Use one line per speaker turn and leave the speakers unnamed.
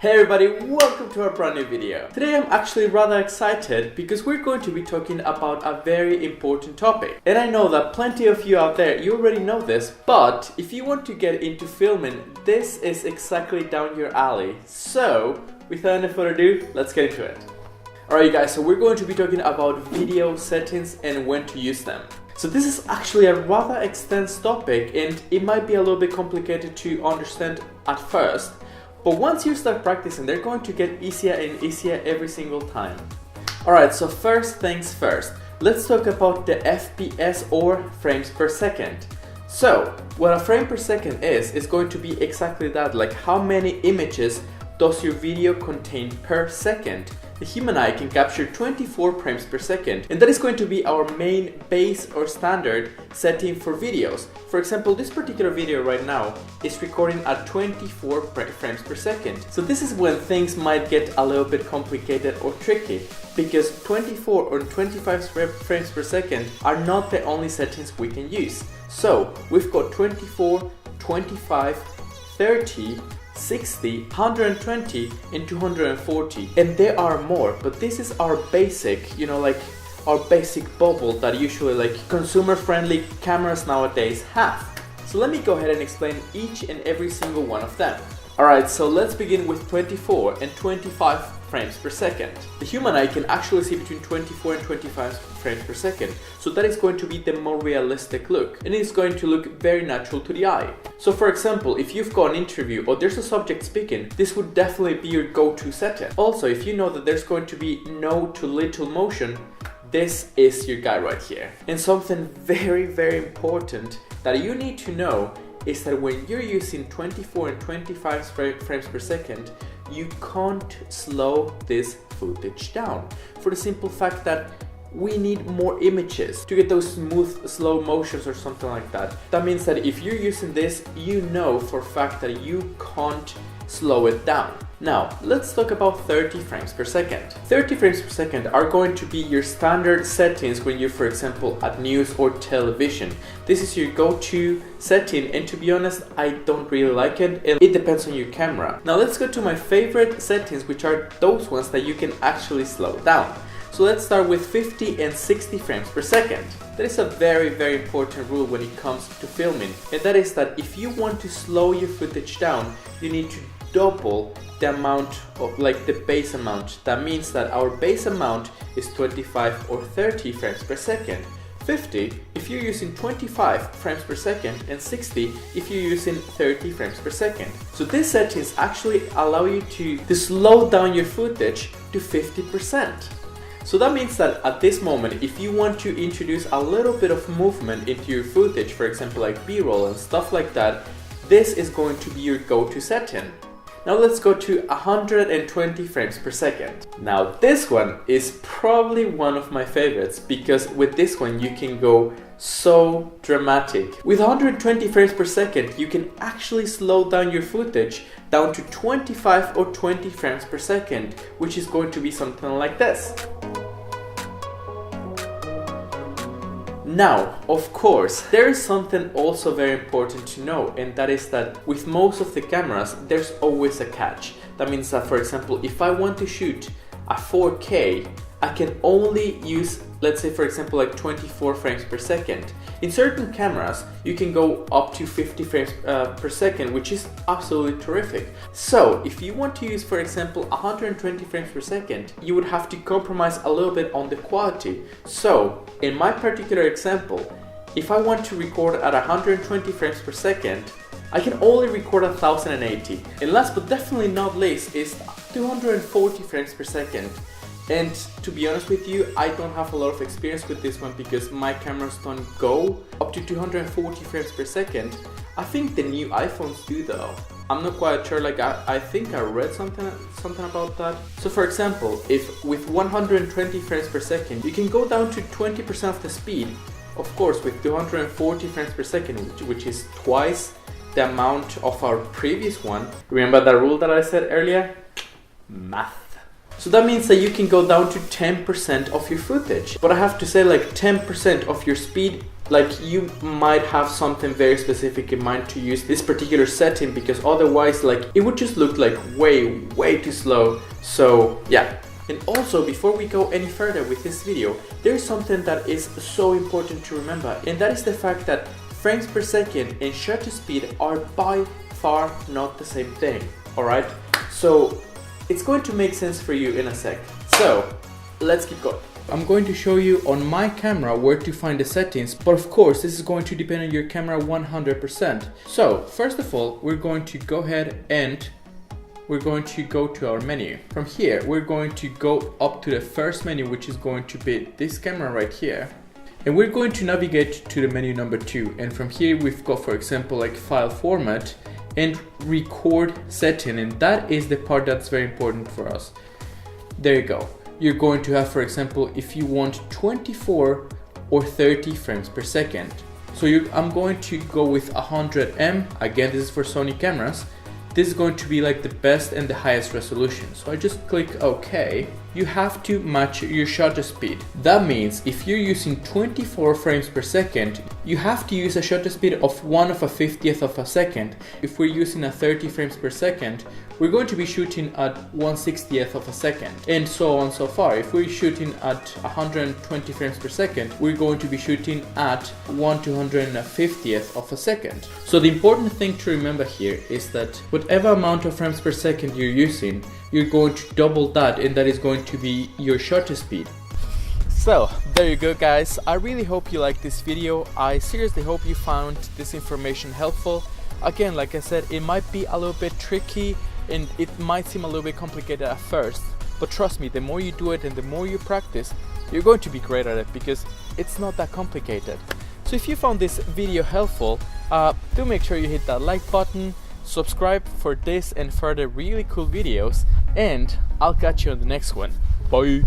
Hey everybody, welcome to our brand new video. Today I'm actually rather excited because we're going to be talking about a very important topic. And I know that plenty of you out there, you already know this, but if you want to get into filming, this is exactly down your alley. So, without any further ado, let's get into it. Alright guys, so we're going to be talking about video settings and when to use them. So this is actually a rather extensive topic and it might be a little bit complicated to understand at first. But once you start practicing, they're going to get easier and easier every single time. Alright, so first things first. Let's talk about the FPS or frames per second. So, what a frame per second is going to be exactly that, like how many images does your video contain per second. The human eye can capture 24 frames per second, and that is going to be our main base or standard setting for videos. For example, this particular video right now is recording at 24 frames per second. So this is when things might get a little bit complicated or tricky, because 24 or 25 frames per second are not the only settings we can use. So we've got 24, 25, 30, 60, 120 and 240, and there are more, but this is our basic, like our basic bubble that usually like consumer friendly cameras nowadays have. So let me go ahead and explain each and every single one of them. Alright, so let's begin with 24 and 25 frames per second. The human eye can actually see between 24 and 25 frames per second, so that is going to be the more realistic look, and it's going to look very natural to the eye. So for example, if you've got an interview or there's a subject speaking, this would definitely be your go-to setting. Also, if you know that there's going to be no to little motion, this is your guy right here. And something very, very important that you need to know is that when you're using 24 and 25 frames per second, you can't slow this footage down. For the simple fact that we need more images to get those smooth slow motions or something like that. That means that if you're using this, you know for a fact that you can't slow it down. Now, let's talk about 30 frames per second. 30 frames per second are going to be your standard settings when you're, for example, at news or television. This is your go-to setting, and to be honest, I don't really like it. It depends on your camera. Now let's go to my favorite settings, which are those ones that you can actually slow down. So let's start with 50 and 60 frames per second. That is a very, very important rule when it comes to filming, and that is that if you want to slow your footage down, you need to double the amount of the base amount. That means that our base amount is 25 or 30 frames per second. 50 if you're using 25 frames per second, and 60 if you're using 30 frames per second. So these settings actually allow you to slow down your footage to 50%. So that means that at this moment, if you want to introduce a little bit of movement into your footage, for example like B-roll and stuff like that, this is going to be your go-to setting. Now let's go to 120 frames per second. Now this one is probably one of my favorites, because with this one you can go so dramatic. With 120 frames per second, you can actually slow down your footage down to 25 or 20 frames per second, which is going to be something like this. Now, of course, there is something also very important to know, and that is that with most of the cameras, there's always a catch. That means that, for example, if I want to shoot a 4K, I can only use, let's say for example, like 24 frames per second. In certain cameras, you can go up to 50 frames per second, which is absolutely terrific. So if you want to use, for example, 120 frames per second, you would have to compromise a little bit on the quality. So in my particular example, if I want to record at 120 frames per second, I can only record at 1080. And last but definitely not least is 240 frames per second. And to be honest with you, I don't have a lot of experience with this one because my cameras don't go up to 240 frames per second. I think the new iPhones do though. I'm not quite sure, I think I read something about that. So for example, if with 120 frames per second, you can go down to 20% of the speed. Of course, with 240 frames per second, which is twice the amount of our previous one. Remember that rule that I said earlier? Math. So that means that you can go down to 10% of your footage. But I have to say, 10% of your speed like you might have something very specific in mind to use this particular setting, because otherwise like it would just look like way too slow. So yeah. And also, before we go any further with this video, there's something that is so important to remember, and that is the fact that frames per second and shutter speed are by far not the same thing, alright? So it's going to make sense for you in a sec. So let's keep going. I'm going to show you on my camera where to find the settings, but of course this is going to depend on your camera 100%. So first of all, we're going to go ahead and we're going to go to our menu. From here, we're going to go up to the first menu, which is going to be this camera right here. And we're going to navigate to the menu number 2. And from here, we've got, for example, like file format and record setting. And that is the part that's very important for us. There you go. You're going to have, for example, if you want 24 or 30 frames per second. So I'm going to go with 100M. Again, this is for Sony cameras. This is going to be like the best and the highest resolution. So I just click OK. You have to match your shutter speed. That means if you're using 24 frames per second, you have to use a shutter speed of 1/50th of a second. If we're using a 30 frames per second, we're going to be shooting at 1/60th of a second, and so on so far. If we're shooting at 120 frames per second, we're going to be shooting at 1/250th of a second. So the important thing to remember here is that whatever amount of frames per second you're using, you're going to double that, and that is going to be your shutter speed. So there you go, guys. I really hope you liked this video. I seriously hope you found this information helpful. Again, like I said, it might be a little bit tricky and it might seem a little bit complicated at first, but trust me, the more you do it and the more you practice, you're going to be great at it, because it's not that complicated. So if you found this video helpful, do make sure you hit that like button, subscribe for this and further really cool videos, and I'll catch you on the next one. Bye!